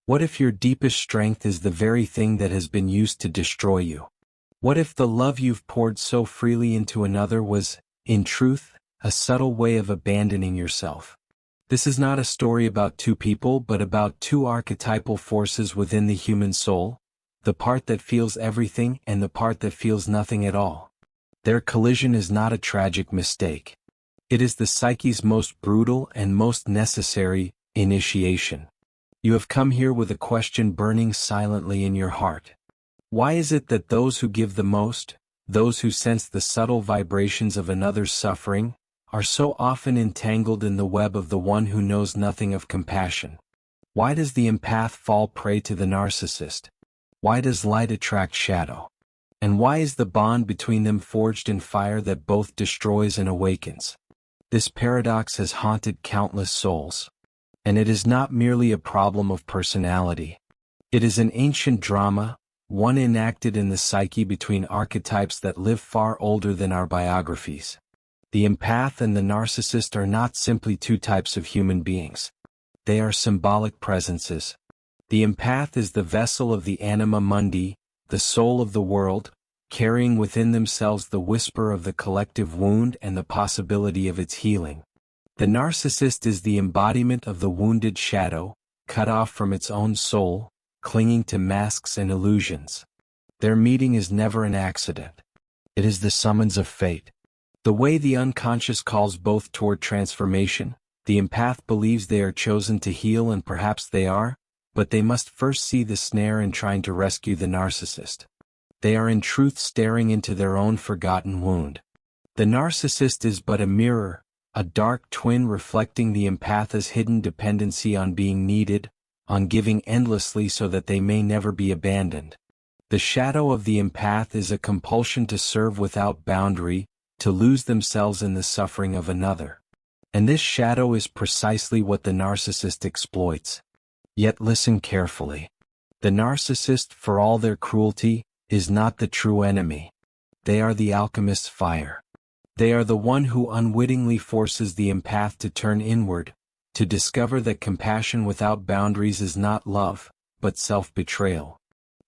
What if your deepest strength is the very thing that has been used to destroy you? What if the love you've poured so freely into another was, in truth, a subtle way of abandoning yourself? This is not a story about two people but about two archetypal forces within the human soul, the part that feels everything and the part that feels nothing at all. Their collision is not a tragic mistake. It is the psyche's most brutal and most necessary initiation. You have come here with a question burning silently in your heart. Why is it that those who give the most, those who sense the subtle vibrations of another's suffering, are so often entangled in the web of the one who knows nothing of compassion? Why does the empath fall prey to the narcissist? Why does light attract shadow? And why is the bond between them forged in fire that both destroys and awakens? This paradox has haunted countless souls. And it is not merely a problem of personality. It is an ancient drama, one enacted in the psyche between archetypes that live far older than our biographies. The empath and the narcissist are not simply two types of human beings. They are symbolic presences. The empath is the vessel of the anima mundi, the soul of the world, carrying within themselves the whisper of the collective wound and the possibility of its healing. The narcissist is the embodiment of the wounded shadow, cut off from its own soul, clinging to masks and illusions. Their meeting is never an accident. It is the summons of fate. The way the unconscious calls both toward transformation, the empath believes they are chosen to heal, and perhaps they are, but they must first see the snare in trying to rescue the narcissist. They are in truth staring into their own forgotten wound. The narcissist is but a mirror, a dark twin reflecting the empath's hidden dependency on being needed, on giving endlessly so that they may never be abandoned. The shadow of the empath is a compulsion to serve without boundary, to lose themselves in the suffering of another. And this shadow is precisely what the narcissist exploits. Yet listen carefully. The narcissist, for all their cruelty, is not the true enemy. They are the alchemist's fire. They are the one who unwittingly forces the empath to turn inward, to discover that compassion without boundaries is not love, but self-betrayal.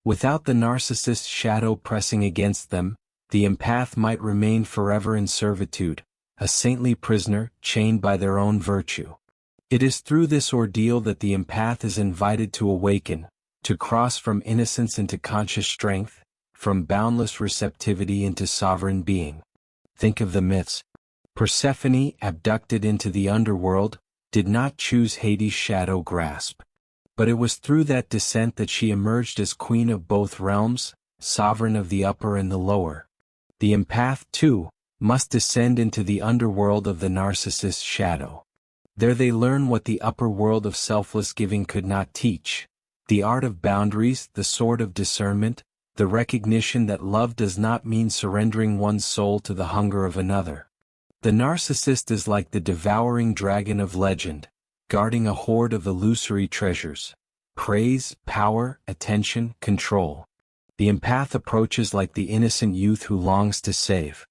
Without the narcissist's shadow pressing against them, the empath might remain forever in servitude, a saintly prisoner chained by their own virtue. It is through this ordeal that the empath is invited to awaken, to cross from innocence into conscious strength, from boundless receptivity into sovereign being. Think of the myths. Persephone, abducted into the underworld, did not choose Hades' shadow grasp. But it was through that descent that she emerged as queen of both realms, sovereign of the upper and the lower. The empath, too, must descend into the underworld of the narcissist's shadow. There they learn what the upper world of selfless giving could not teach: the art of boundaries, the sword of discernment, the recognition that love does not mean surrendering one's soul to the hunger of another. The narcissist is like the devouring dragon of legend, guarding a hoard of illusory treasures: praise, power, attention, control. The empath approaches like the innocent youth who longs to save.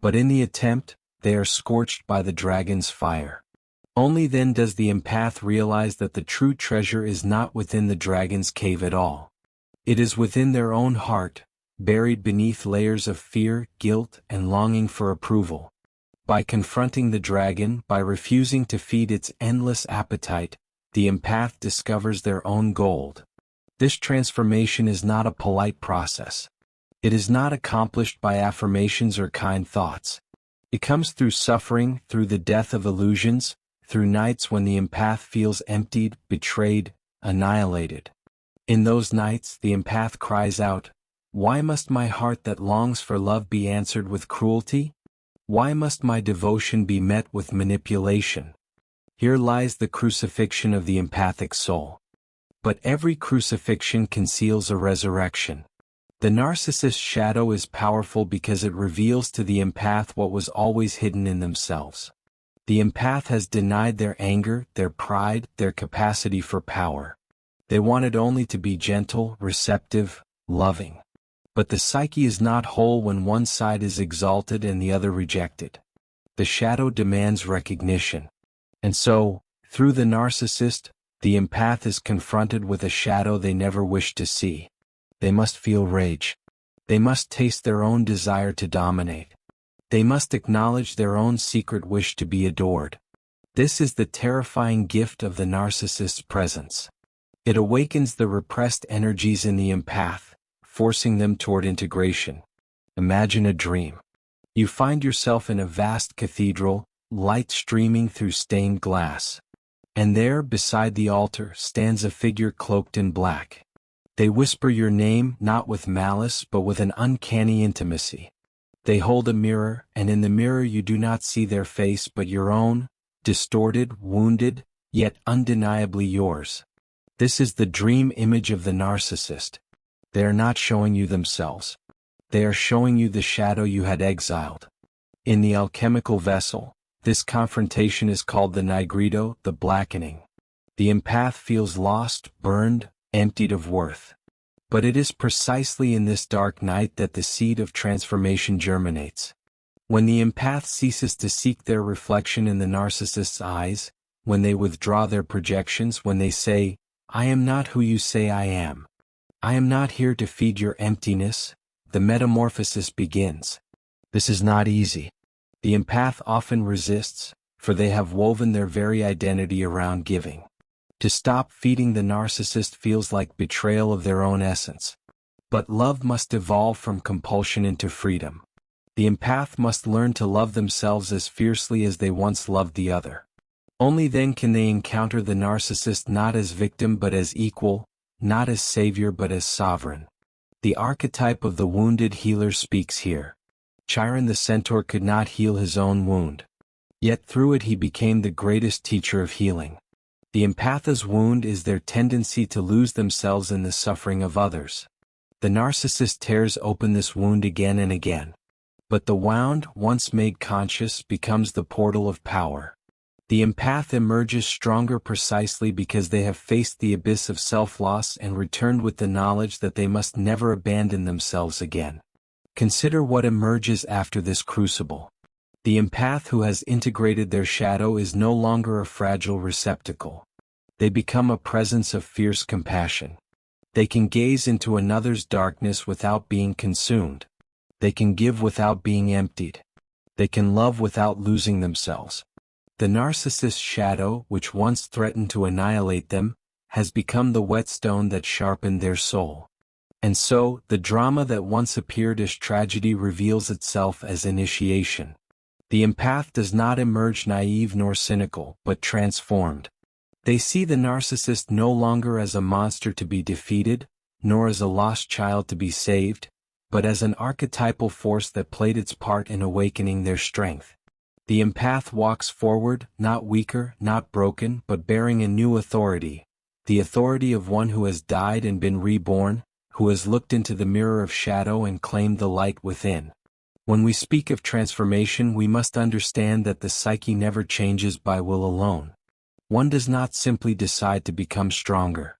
But in the attempt, they are scorched by the dragon's fire. Only then does the empath realize that the true treasure is not within the dragon's cave at all. It is within their own heart, buried beneath layers of fear, guilt, and longing for approval. By confronting the dragon, by refusing to feed its endless appetite, the empath discovers their own gold. This transformation is not a polite process. It is not accomplished by affirmations or kind thoughts. It comes through suffering, through the death of illusions, through nights when the empath feels emptied, betrayed, annihilated. In those nights, the empath cries out, "Why must my heart that longs for love be answered with cruelty? Why must my devotion be met with manipulation?" Here lies the crucifixion of the empathic soul. But every crucifixion conceals a resurrection. The narcissist's shadow is powerful because it reveals to the empath what was always hidden in themselves. The empath has denied their anger, their pride, their capacity for power. They wanted only to be gentle, receptive, loving. But the psyche is not whole when one side is exalted and the other rejected. The shadow demands recognition. And so, through the narcissist, The empath is confronted with a shadow they never wished to see. They must feel rage. They must taste their own desire to dominate. They must acknowledge their own secret wish to be adored. This is the terrifying gift of the narcissist's presence. It awakens the repressed energies in the empath, forcing them toward integration. Imagine a dream. You find yourself in a vast cathedral, light streaming through stained glass. And there, beside the altar, stands a figure cloaked in black. They whisper your name not with malice but with an uncanny intimacy. They hold a mirror, and in the mirror you do not see their face but your own, distorted, wounded, yet undeniably yours. This is the dream image of the narcissist. They are not showing you themselves. They are showing you the shadow you had exiled. In the alchemical vessel, this confrontation is called the nigredo, the blackening. The empath feels lost, burned, emptied of worth. But it is precisely in this dark night that the seed of transformation germinates. When the empath ceases to seek their reflection in the narcissist's eyes, when they withdraw their projections, when they say, "I am not who you say I am. I am not here to feed your emptiness," the metamorphosis begins. This is not easy. The empath often resists, for they have woven their very identity around giving. To stop feeding the narcissist feels like betrayal of their own essence. But love must evolve from compulsion into freedom. The empath must learn to love themselves as fiercely as they once loved the other. Only then can they encounter the narcissist not as victim but as equal, not as savior but as sovereign. The archetype of the wounded healer speaks here. Chiron the centaur could not heal his own wound. Yet through it he became the greatest teacher of healing. The empath's wound is their tendency to lose themselves in the suffering of others. The narcissist tears open this wound again and again. But the wound, once made conscious, becomes the portal of power. The empath emerges stronger precisely because they have faced the abyss of self-loss and returned with the knowledge that they must never abandon themselves again. Consider what emerges after this crucible. The empath who has integrated their shadow is no longer a fragile receptacle. They become a presence of fierce compassion. They can gaze into another's darkness without being consumed. They can give without being emptied. They can love without losing themselves. The narcissist's shadow, which once threatened to annihilate them, has become the whetstone that sharpened their soul. And so, the drama that once appeared as tragedy reveals itself as initiation. The empath does not emerge naive nor cynical, but transformed. They see the narcissist no longer as a monster to be defeated, nor as a lost child to be saved, but as an archetypal force that played its part in awakening their strength. The empath walks forward, not weaker, not broken, but bearing a new authority, the authority of one who has died and been reborn, who has looked into the mirror of shadow and claimed the light within. When we speak of transformation, we must understand that the psyche never changes by will alone. One does not simply decide to become stronger.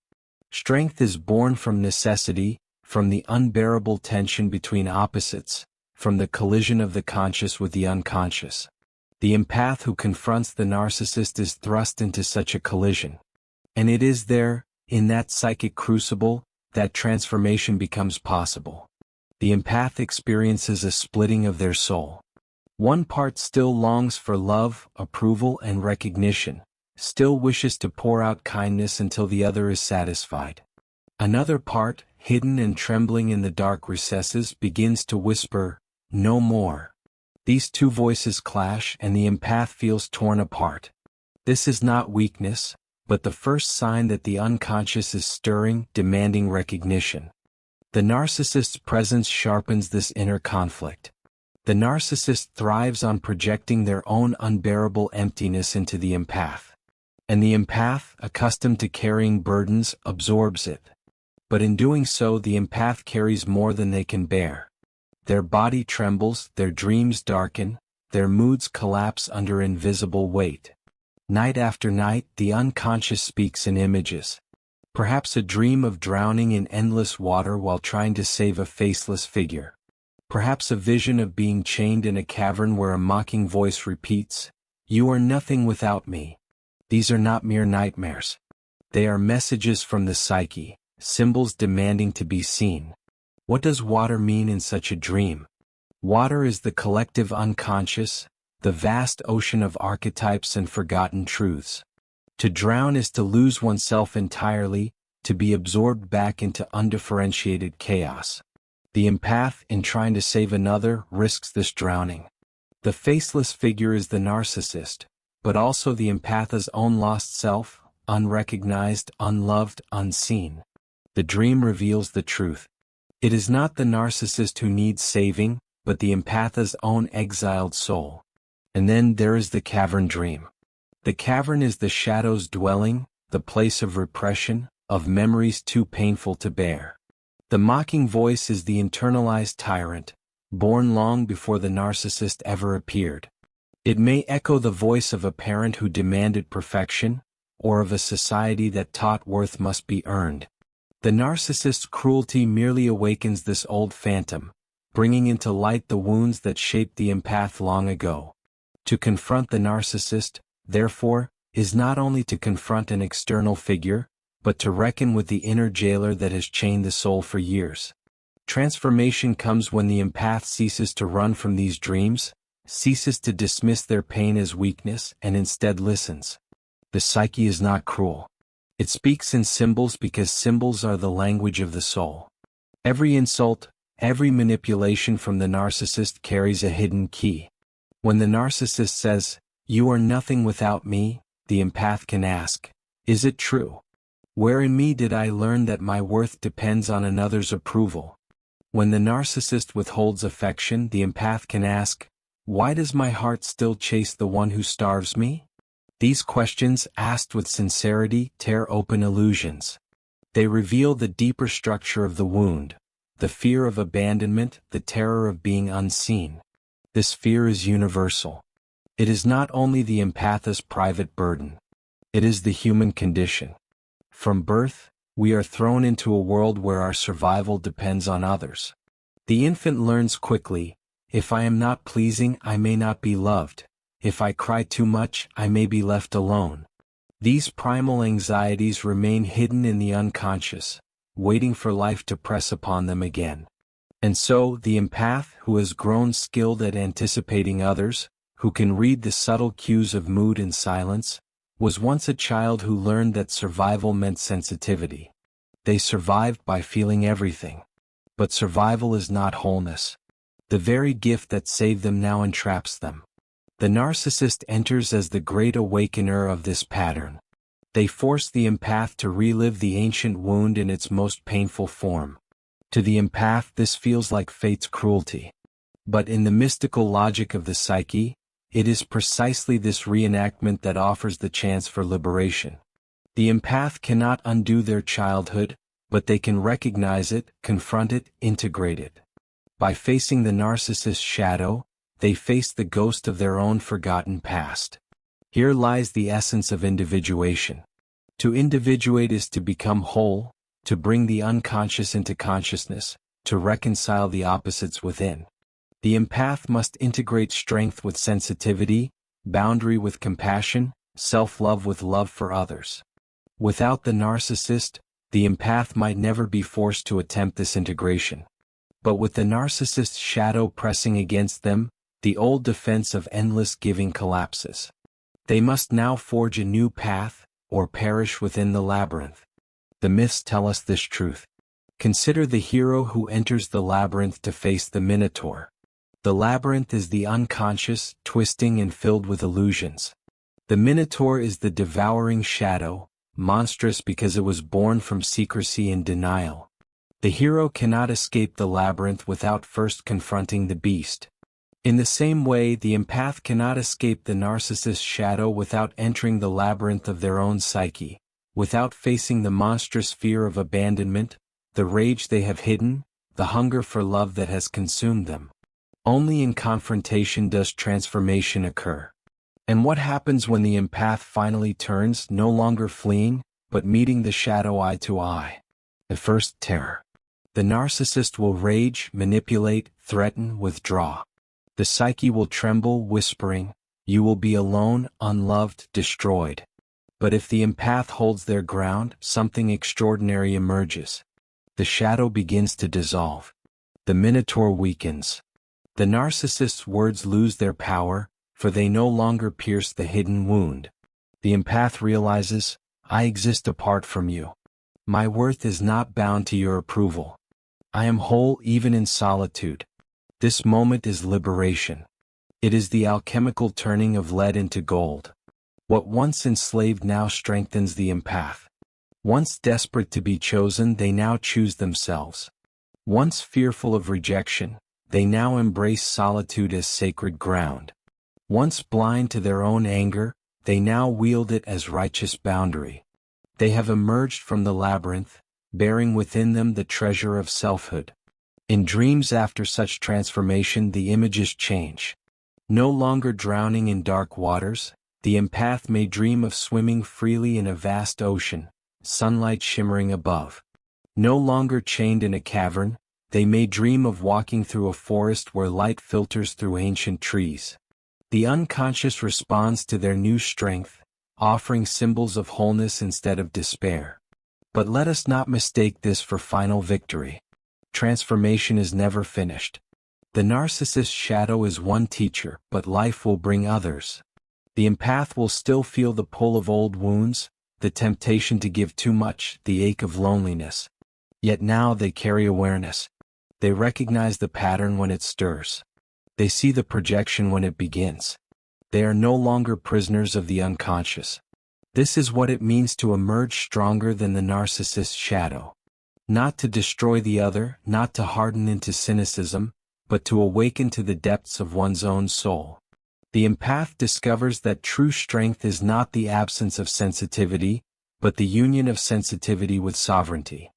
Strength is born from necessity, from the unbearable tension between opposites, from the collision of the conscious with the unconscious. The empath who confronts the narcissist is thrust into such a collision. And it is there, in that psychic crucible, that transformation becomes possible. The empath experiences a splitting of their soul. One part still longs for love, approval, and recognition, still wishes to pour out kindness until the other is satisfied. Another part, hidden and trembling in the dark recesses, begins to whisper, "No more." These two voices clash and the empath feels torn apart. This is not weakness, but the first sign that the unconscious is stirring, demanding recognition. The narcissist's presence sharpens this inner conflict. The narcissist thrives on projecting their own unbearable emptiness into the empath. And the empath, accustomed to carrying burdens, absorbs it. But in doing so, the empath carries more than they can bear. Their body trembles, their dreams darken, their moods collapse under invisible weight. Night after night, the unconscious speaks in images. Perhaps a dream of drowning in endless water while trying to save a faceless figure. Perhaps a vision of being chained in a cavern where a mocking voice repeats, "You are nothing without me." These are not mere nightmares. They are messages from the psyche, symbols demanding to be seen. What does water mean in such a dream? Water is the collective unconscious, the vast ocean of archetypes and forgotten truths. To drown is to lose oneself entirely, to be absorbed back into undifferentiated chaos. The empath, in trying to save another, risks this drowning. The faceless figure is the narcissist, but also the empath's own lost self, unrecognized, unloved, unseen. The dream reveals the truth. It is not the narcissist who needs saving, but the empath's own exiled soul. And then there is the cavern dream. The cavern is the shadow's dwelling, the place of repression, of memories too painful to bear. The mocking voice is the internalized tyrant, born long before the narcissist ever appeared. It may echo the voice of a parent who demanded perfection, or of a society that taught worth must be earned. The narcissist's cruelty merely awakens this old phantom, bringing into light the wounds that shaped the empath long ago. To confront the narcissist, therefore, is not only to confront an external figure, but to reckon with the inner jailer that has chained the soul for years. Transformation comes when the empath ceases to run from these dreams, ceases to dismiss their pain as weakness, and instead listens. The psyche is not cruel. It speaks in symbols because symbols are the language of the soul. Every insult, every manipulation from the narcissist carries a hidden key. When the narcissist says, "You are nothing without me," the empath can ask, "Is it true? Where in me did I learn that my worth depends on another's approval?" When the narcissist withholds affection, the empath can ask, "Why does my heart still chase the one who starves me?" These questions, asked with sincerity, tear open illusions. They reveal the deeper structure of the wound, the fear of abandonment, the terror of being unseen. This fear is universal. It is not only the empath's private burden. It is the human condition. From birth, we are thrown into a world where our survival depends on others. The infant learns quickly, if I am not pleasing, I may not be loved. If I cry too much, I may be left alone. These primal anxieties remain hidden in the unconscious, waiting for life to press upon them again. And so, the empath, who has grown skilled at anticipating others, who can read the subtle cues of mood in silence, was once a child who learned that survival meant sensitivity. They survived by feeling everything. But survival is not wholeness. The very gift that saved them now entraps them. The narcissist enters as the great awakener of this pattern. They force the empath to relive the ancient wound in its most painful form. To the empath, this feels like fate's cruelty. But in the mystical logic of the psyche, it is precisely this reenactment that offers the chance for liberation. The empath cannot undo their childhood, but they can recognize it, confront it, integrate it. By facing the narcissist's shadow, they face the ghost of their own forgotten past. Here lies the essence of individuation. To individuate is to become whole, to bring the unconscious into consciousness, to reconcile the opposites within. The empath must integrate strength with sensitivity, boundary with compassion, self-love with love for others. Without the narcissist, the empath might never be forced to attempt this integration. But with the narcissist's shadow pressing against them, the old defense of endless giving collapses. They must now forge a new path, or perish within the labyrinth. The myths tell us this truth. Consider the hero who enters the labyrinth to face the minotaur. The labyrinth is the unconscious, twisting and filled with illusions. The minotaur is the devouring shadow, monstrous because it was born from secrecy and denial. The hero cannot escape the labyrinth without first confronting the beast. In the same way, the empath cannot escape the narcissist's shadow without entering the labyrinth of their own psyche, without facing the monstrous fear of abandonment, the rage they have hidden, the hunger for love that has consumed them. Only in confrontation does transformation occur. And what happens when the empath finally turns, no longer fleeing, but meeting the shadow eye to eye? At first, terror. The narcissist will rage, manipulate, threaten, withdraw. The psyche will tremble, whispering, "You will be alone, unloved, destroyed." But if the empath holds their ground, something extraordinary emerges. The shadow begins to dissolve. The minotaur weakens. The narcissist's words lose their power, for they no longer pierce the hidden wound. The empath realizes, I exist apart from you. My worth is not bound to your approval. I am whole even in solitude. This moment is liberation. It is the alchemical turning of lead into gold. What once enslaved now strengthens the empath. Once desperate to be chosen, they now choose themselves. Once fearful of rejection, they now embrace solitude as sacred ground. Once blind to their own anger, they now wield it as righteous boundary. They have emerged from the labyrinth, bearing within them the treasure of selfhood. In dreams after such transformation, the images change. No longer drowning in dark waters, the empath may dream of swimming freely in a vast ocean, sunlight shimmering above. No longer chained in a cavern, they may dream of walking through a forest where light filters through ancient trees. The unconscious responds to their new strength, offering symbols of wholeness instead of despair. But let us not mistake this for final victory. Transformation is never finished. The narcissist's shadow is one teacher, but life will bring others. The empath will still feel the pull of old wounds, the temptation to give too much, the ache of loneliness. Yet now they carry awareness. They recognize the pattern when it stirs. They see the projection when it begins. They are no longer prisoners of the unconscious. This is what it means to emerge stronger than the narcissist's shadow. Not to destroy the other, not to harden into cynicism, but to awaken to the depths of one's own soul. The empath discovers that true strength is not the absence of sensitivity, but the union of sensitivity with sovereignty.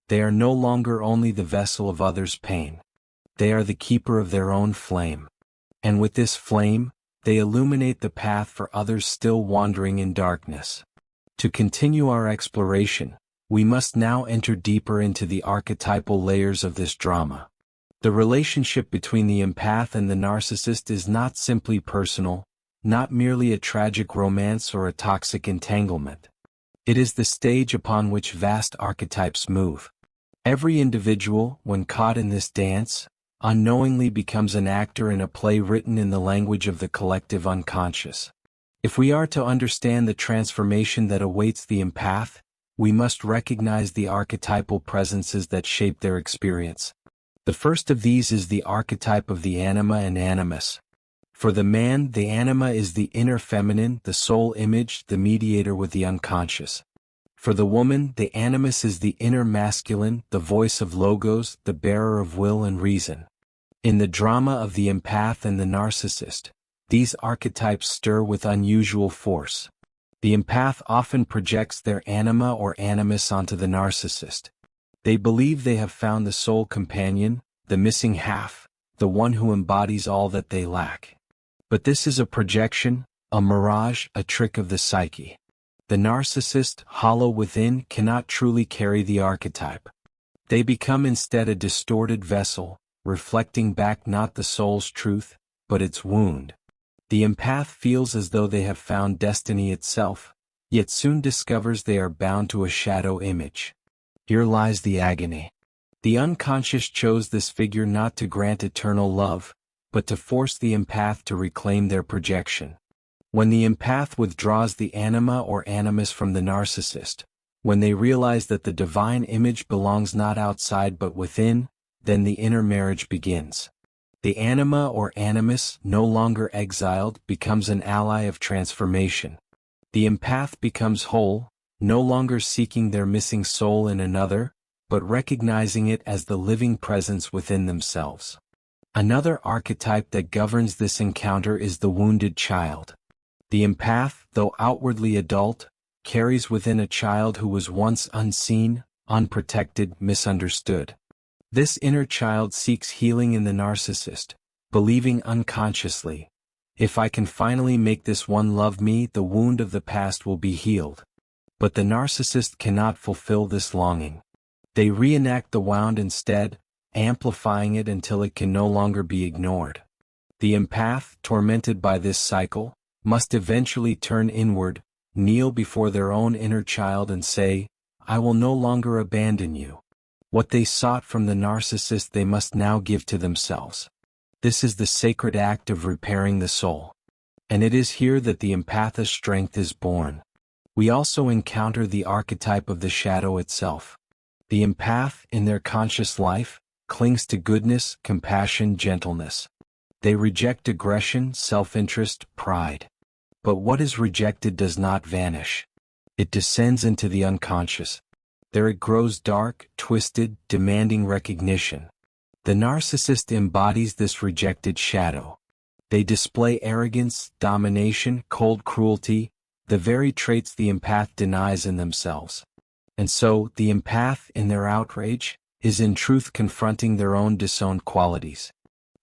They are no longer only the vessel of others' pain. They are the keeper of their own flame. And with this flame, they illuminate the path for others still wandering in darkness. To continue our exploration, we must now enter deeper into the archetypal layers of this drama. The relationship between the empath and the narcissist is not simply personal, not merely a tragic romance or a toxic entanglement. It is the stage upon which vast archetypes move. Every individual, when caught in this dance, unknowingly becomes an actor in a play written in the language of the collective unconscious. If we are to understand the transformation that awaits the empath, we must recognize the archetypal presences that shape their experience. The first of these is the archetype of the anima and animus. For the man, the anima is the inner feminine, the soul image, the mediator with the unconscious. For the woman, the animus is the inner masculine, the voice of logos, the bearer of will and reason. In the drama of the empath and the narcissist, these archetypes stir with unusual force. The empath often projects their anima or animus onto the narcissist. They believe they have found the soul companion, the missing half, the one who embodies all that they lack. But this is a projection, a mirage, a trick of the psyche. The narcissist, hollow within, cannot truly carry the archetype. They become instead a distorted vessel, reflecting back not the soul's truth, but its wound. The empath feels as though they have found destiny itself, yet soon discovers they are bound to a shadow image. Here lies the agony. The unconscious chose this figure not to grant eternal love, but to force the empath to reclaim their projection. When the empath withdraws the anima or animus from the narcissist, when they realize that the divine image belongs not outside but within, then the inner marriage begins. The anima or animus, no longer exiled, becomes an ally of transformation. The empath becomes whole, no longer seeking their missing soul in another, but recognizing it as the living presence within themselves. Another archetype that governs this encounter is the wounded child. The empath, though outwardly adult, carries within a child who was once unseen, unprotected, misunderstood. This inner child seeks healing in the narcissist, believing unconsciously, if I can finally make this one love me, the wound of the past will be healed. But the narcissist cannot fulfill this longing. They reenact the wound instead, amplifying it until it can no longer be ignored. The empath, tormented by this cycle, must eventually turn inward, kneel before their own inner child and say, "I will no longer abandon you." What they sought from the narcissist they must now give to themselves. This is the sacred act of repairing the soul. And it is here that the empath's strength is born. We also encounter the archetype of the shadow itself. The empath, in their conscious life, clings to goodness, compassion, gentleness. They reject aggression, self-interest, pride. But what is rejected does not vanish. It descends into the unconscious. There it grows dark, twisted, demanding recognition. The narcissist embodies this rejected shadow. They display arrogance, domination, cold cruelty, the very traits the empath denies in themselves. And so, the empath, in their outrage, is in truth confronting their own disowned qualities.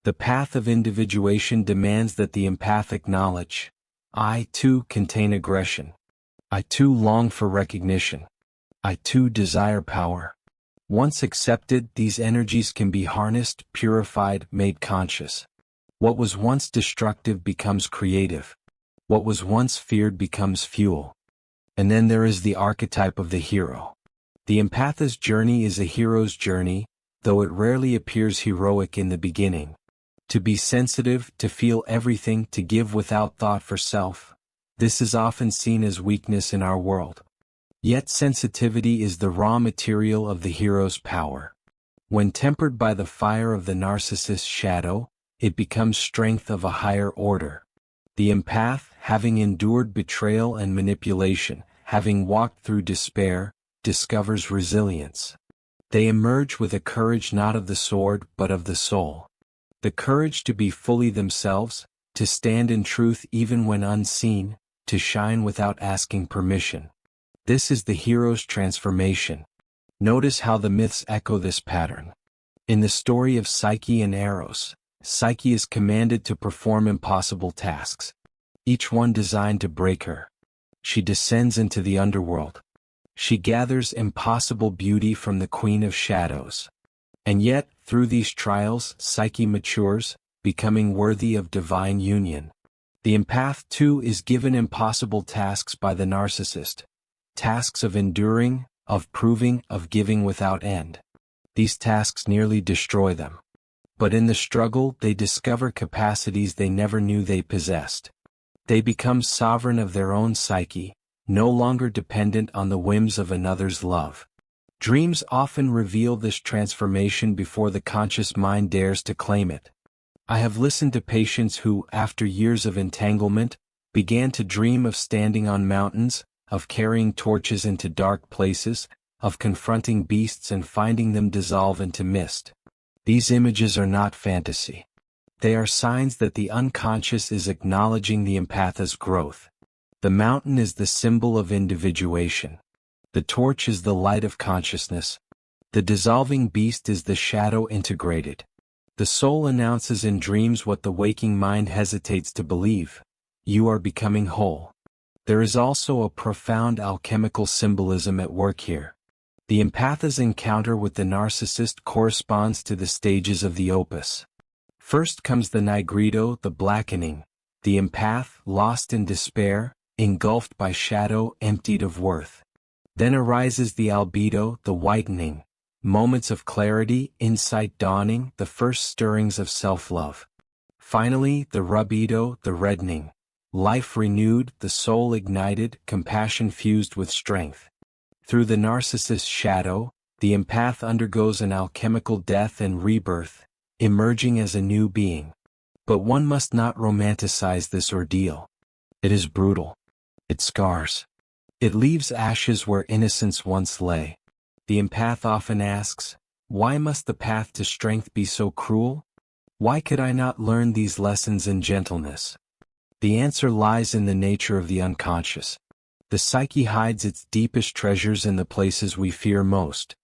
The path of individuation demands that the empath acknowledge, "I too contain aggression. I too long for recognition. I too desire power." Once accepted, these energies can be harnessed, purified, made conscious. What was once destructive becomes creative. What was once feared becomes fuel. And then there is the archetype of the hero. The empath's journey is a hero's journey, though it rarely appears heroic in the beginning. To be sensitive, to feel everything, to give without thought for self, this is often seen as weakness in our world. Yet sensitivity is the raw material of the hero's power. When tempered by the fire of the narcissist's shadow, it becomes strength of a higher order. The empath, having endured betrayal and manipulation, having walked through despair, discovers resilience. They emerge with a courage not of the sword but of the soul. The courage to be fully themselves, to stand in truth even when unseen, to shine without asking permission. This is the hero's transformation. Notice how the myths echo this pattern. In the story of Psyche and Eros, Psyche is commanded to perform impossible tasks, each one designed to break her. She descends into the underworld. She gathers impossible beauty from the Queen of Shadows. And yet, through these trials, Psyche matures, becoming worthy of divine union. The empath, too, is given impossible tasks by the narcissist. Tasks of enduring, of proving, of giving without end. These tasks nearly destroy them. But in the struggle, they discover capacities they never knew they possessed. They become sovereign of their own psyche, no longer dependent on the whims of another's love. Dreams often reveal this transformation before the conscious mind dares to claim it. I have listened to patients who, after years of entanglement, began to dream of standing on mountains, of carrying torches into dark places, of confronting beasts and finding them dissolve into mist. These images are not fantasy. They are signs that the unconscious is acknowledging the empath's growth. The mountain is the symbol of individuation. The torch is the light of consciousness. The dissolving beast is the shadow integrated. The soul announces in dreams what the waking mind hesitates to believe. You are becoming whole. There is also a profound alchemical symbolism at work here. The empath's encounter with the narcissist corresponds to the stages of the opus. First comes the nigredo, the blackening, the empath, lost in despair, engulfed by shadow, emptied of worth. Then arises the albedo, the whitening, moments of clarity, insight dawning, the first stirrings of self-love. Finally, the rubedo, the reddening, life renewed, the soul ignited, compassion fused with strength. Through the narcissist's shadow, the empath undergoes an alchemical death and rebirth, emerging as a new being. But one must not romanticize this ordeal. It is brutal. It scars. It leaves ashes where innocence once lay. The empath often asks, why must the path to strength be so cruel? Why could I not learn these lessons in gentleness? The answer lies in the nature of the unconscious. The psyche hides its deepest treasures in the places we fear most.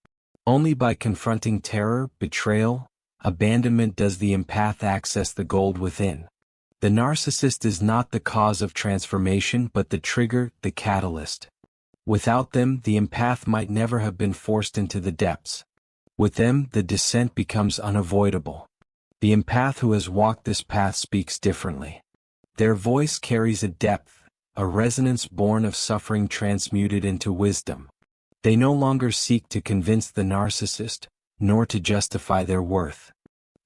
Only by confronting terror, betrayal, abandonment does the empath access the gold within. The narcissist is not the cause of transformation but the trigger, the catalyst. Without them, the empath might never have been forced into the depths. With them, the descent becomes unavoidable. The empath who has walked this path speaks differently. Their voice carries a depth, a resonance born of suffering transmuted into wisdom. They no longer seek to convince the narcissist, nor to justify their worth.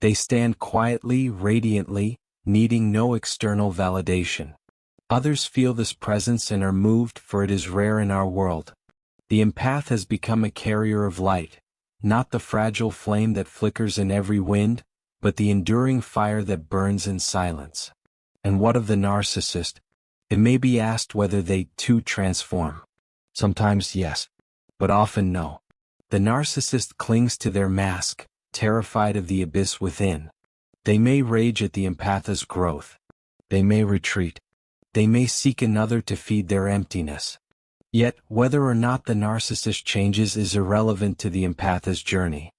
They stand quietly, radiantly, needing no external validation. Others feel this presence and are moved, for it is rare in our world. The empath has become a carrier of light, not the fragile flame that flickers in every wind, but the enduring fire that burns in silence. And what of the narcissist? It may be asked whether they too transform. Sometimes yes, but often no. The narcissist clings to their mask, terrified of the abyss within. They may rage at the empath's growth. They may retreat. They may seek another to feed their emptiness. Yet, whether or not the narcissist changes is irrelevant to the empath's journey.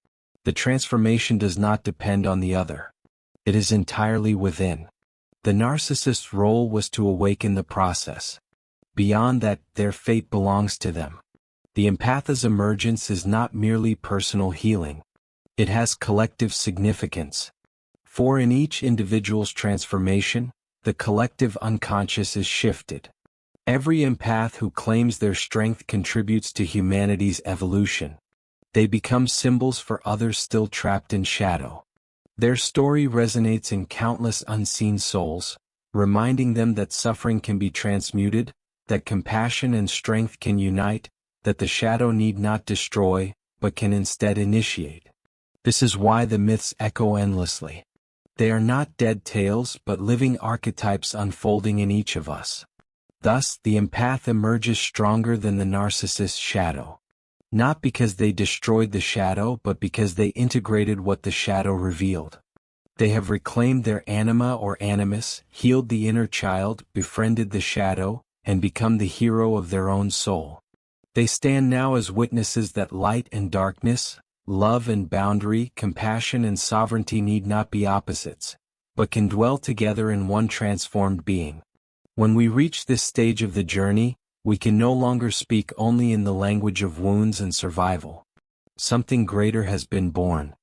The transformation does not depend on the other. It is entirely within. The narcissist's role was to awaken the process. Beyond that, their fate belongs to them. The empath's emergence is not merely personal healing. It has collective significance. For in each individual's transformation, the collective unconscious is shifted. Every empath who claims their strength contributes to humanity's evolution. They become symbols for others still trapped in shadow. Their story resonates in countless unseen souls, reminding them that suffering can be transmuted, that compassion and strength can unite, that the shadow need not destroy, but can instead initiate. This is why the myths echo endlessly. They are not dead tales but living archetypes unfolding in each of us. Thus, the empath emerges stronger than the narcissist's shadow. Not because they destroyed the shadow but because they integrated what the shadow revealed. They have reclaimed their anima or animus, healed the inner child, befriended the shadow, and become the hero of their own soul. They stand now as witnesses that light and darkness, love and boundary, compassion and sovereignty need not be opposites, but can dwell together in one transformed being. When we reach this stage of the journey, we can no longer speak only in the language of wounds and survival. Something greater has been born.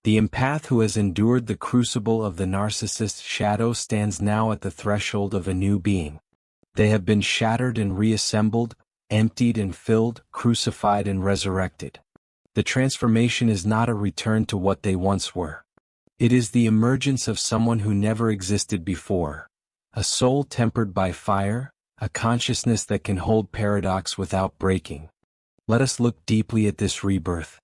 The empath who has endured the crucible of the narcissist's shadow stands now at the threshold of a new being. They have been shattered and reassembled, emptied and filled, crucified and resurrected. The transformation is not a return to what they once were. It is the emergence of someone who never existed before. A soul tempered by fire, a consciousness that can hold paradox without breaking. Let us look deeply at this rebirth.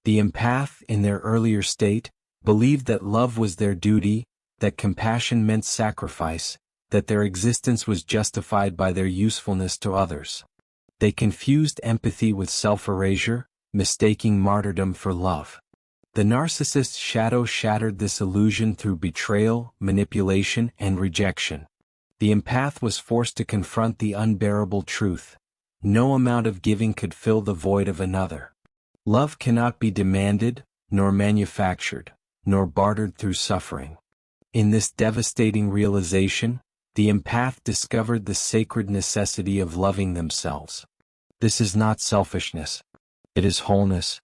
The empath, in their earlier state, believed that love was their duty, that compassion meant sacrifice, that their existence was justified by their usefulness to others. They confused empathy with self-erasure, mistaking martyrdom for love. The narcissist's shadow shattered this illusion through betrayal, manipulation, and rejection. The empath was forced to confront the unbearable truth. No amount of giving could fill the void of another. Love cannot be demanded, nor manufactured, nor bartered through suffering. In this devastating realization, the empath discovered the sacred necessity of loving themselves. This is not selfishness. It is wholeness.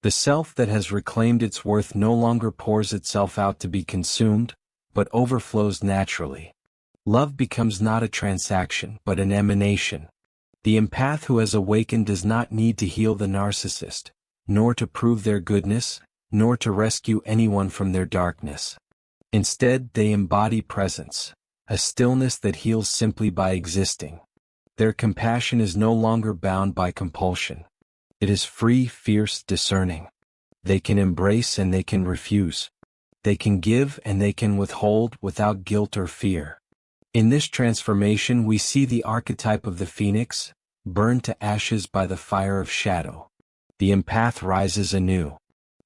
The self that has reclaimed its worth no longer pours itself out to be consumed, but overflows naturally. Love becomes not a transaction but an emanation. The empath who has awakened does not need to heal the narcissist, nor to prove their goodness, nor to rescue anyone from their darkness. Instead, they embody presence, a stillness that heals simply by existing. Their compassion is no longer bound by compulsion. It is free, fierce, discerning. They can embrace and they can refuse. They can give and they can withhold without guilt or fear. In this transformation we see the archetype of the phoenix, burned to ashes by the fire of shadow. The empath rises anew.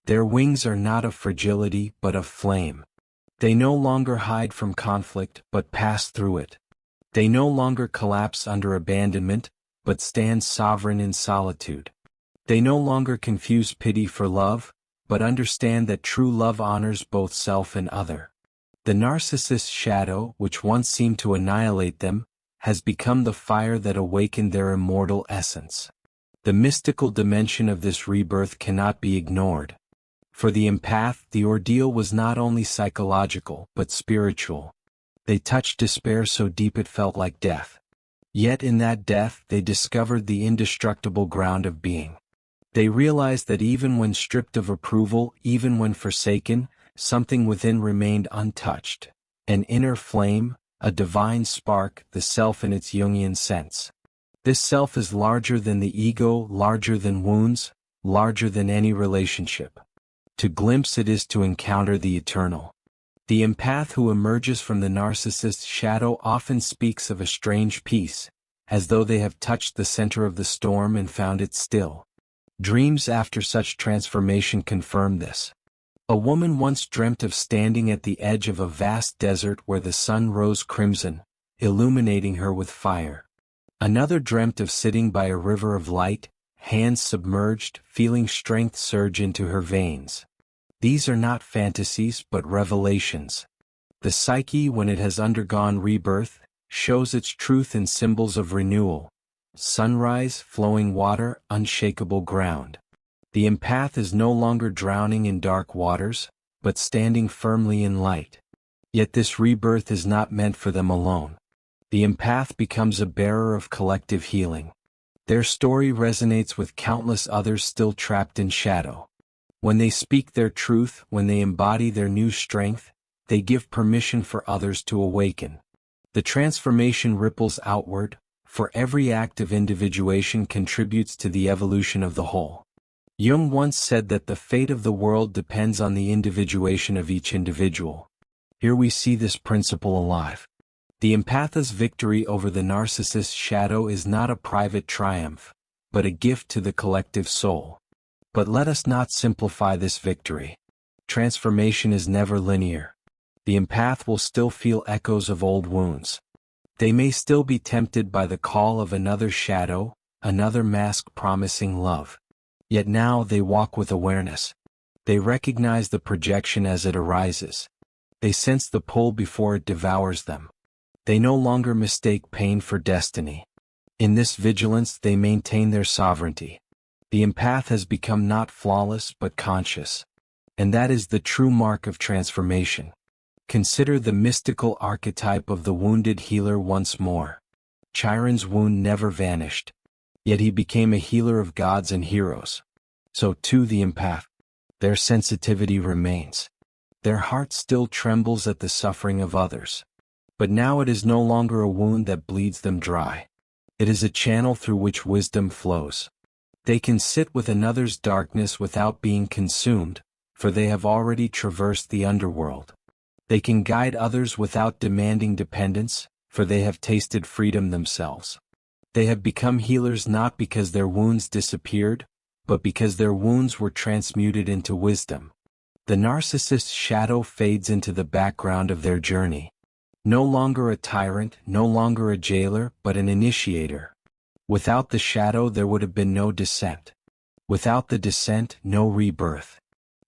Their wings are not of fragility but of flame. They no longer hide from conflict but pass through it. They no longer collapse under abandonment, but stand sovereign in solitude. They no longer confuse pity for love, but understand that true love honors both self and other. The narcissist's shadow, which once seemed to annihilate them, has become the fire that awakened their immortal essence. The mystical dimension of this rebirth cannot be ignored. For the empath, the ordeal was not only psychological but spiritual. They touched despair so deep it felt like death. Yet in that death they discovered the indestructible ground of being. They realized that even when stripped of approval, even when forsaken, something within remained untouched. An inner flame, a divine spark, the self in its Jungian sense. This self is larger than the ego, larger than wounds, larger than any relationship. To glimpse it is to encounter the eternal. The empath who emerges from the narcissist's shadow often speaks of a strange peace, as though they have touched the center of the storm and found it still. Dreams after such transformation confirm this. A woman once dreamt of standing at the edge of a vast desert where the sun rose crimson, illuminating her with fire. Another dreamt of sitting by a river of light, hands submerged, feeling strength surge into her veins. These are not fantasies but revelations. The psyche, when it has undergone rebirth, shows its truth in symbols of renewal. Sunrise, flowing water, unshakable ground. The empath is no longer drowning in dark waters, but standing firmly in light. Yet this rebirth is not meant for them alone. The empath becomes a bearer of collective healing. Their story resonates with countless others still trapped in shadow. When they speak their truth, when they embody their new strength, they give permission for others to awaken. The transformation ripples outward, for every act of individuation contributes to the evolution of the whole. Jung once said that the fate of the world depends on the individuation of each individual. Here we see this principle alive. The empath's victory over the narcissist's shadow is not a private triumph, but a gift to the collective soul. But let us not simplify this victory. Transformation is never linear. The empath will still feel echoes of old wounds. They may still be tempted by the call of another shadow, another mask promising love. Yet now they walk with awareness. They recognize the projection as it arises. They sense the pull before it devours them. They no longer mistake pain for destiny. In this vigilance they maintain their sovereignty. The empath has become not flawless but conscious. And that is the true mark of transformation. Consider the mystical archetype of the wounded healer once more. Chiron's wound never vanished. Yet he became a healer of gods and heroes. So too the empath. Their sensitivity remains. Their heart still trembles at the suffering of others. But now it is no longer a wound that bleeds them dry. It is a channel through which wisdom flows. They can sit with another's darkness without being consumed, for they have already traversed the underworld. They can guide others without demanding dependence, for they have tasted freedom themselves. They have become healers not because their wounds disappeared, but because their wounds were transmuted into wisdom. The narcissist's shadow fades into the background of their journey. No longer a tyrant, no longer a jailer, but an initiator. Without the shadow there would have been no descent. Without the descent, no rebirth.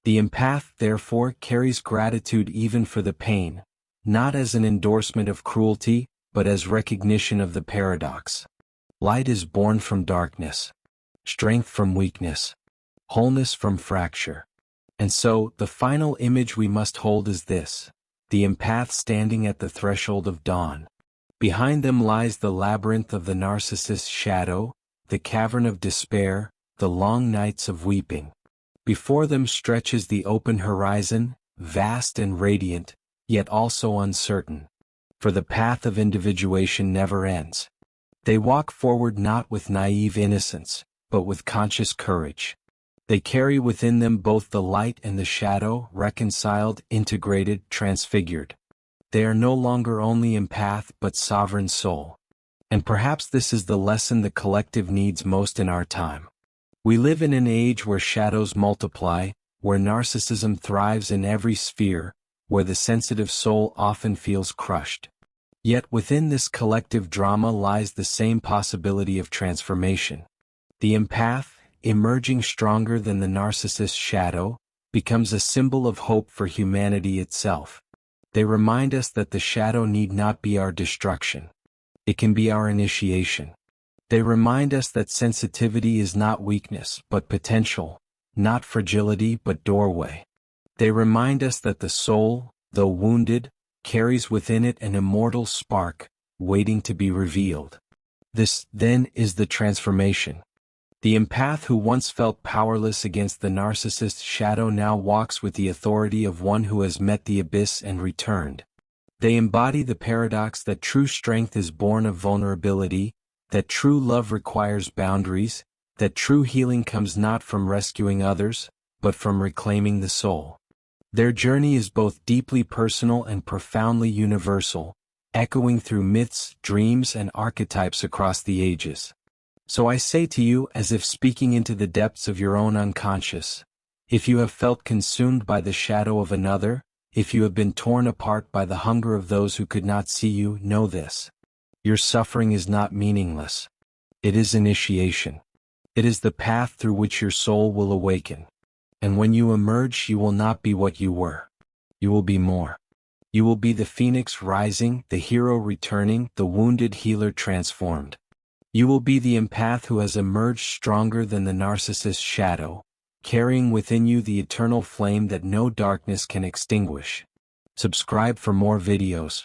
The empath, therefore, carries gratitude even for the pain, not as an endorsement of cruelty, but as recognition of the paradox. Light is born from darkness, strength from weakness, wholeness from fracture. And so, the final image we must hold is this: the empath standing at the threshold of dawn. Behind them lies the labyrinth of the narcissist's shadow, the cavern of despair, the long nights of weeping. Before them stretches the open horizon, vast and radiant, yet also uncertain. For the path of individuation never ends. They walk forward not with naive innocence, but with conscious courage. They carry within them both the light and the shadow, reconciled, integrated, transfigured. They are no longer only empath but sovereign soul. And perhaps this is the lesson the collective needs most in our time. We live in an age where shadows multiply, where narcissism thrives in every sphere, where the sensitive soul often feels crushed. Yet within this collective drama lies the same possibility of transformation. The empath, emerging stronger than the narcissist's shadow, becomes a symbol of hope for humanity itself. They remind us that the shadow need not be our destruction. It can be our initiation. They remind us that sensitivity is not weakness but potential, not fragility but doorway. They remind us that the soul, though wounded, carries within it an immortal spark, waiting to be revealed. This, then, is the transformation. The empath who once felt powerless against the narcissist's shadow now walks with the authority of one who has met the abyss and returned. They embody the paradox that true strength is born of vulnerability, that true love requires boundaries, that true healing comes not from rescuing others, but from reclaiming the soul. Their journey is both deeply personal and profoundly universal, echoing through myths, dreams, and archetypes across the ages. So I say to you, as if speaking into the depths of your own unconscious, if you have felt consumed by the shadow of another, if you have been torn apart by the hunger of those who could not see you, know this. Your suffering is not meaningless. It is initiation. It is the path through which your soul will awaken. And when you emerge, you will not be what you were. You will be more. You will be the phoenix rising, the hero returning, the wounded healer transformed. You will be the empath who has emerged stronger than the narcissist's shadow, carrying within you the eternal flame that no darkness can extinguish. Subscribe for more videos.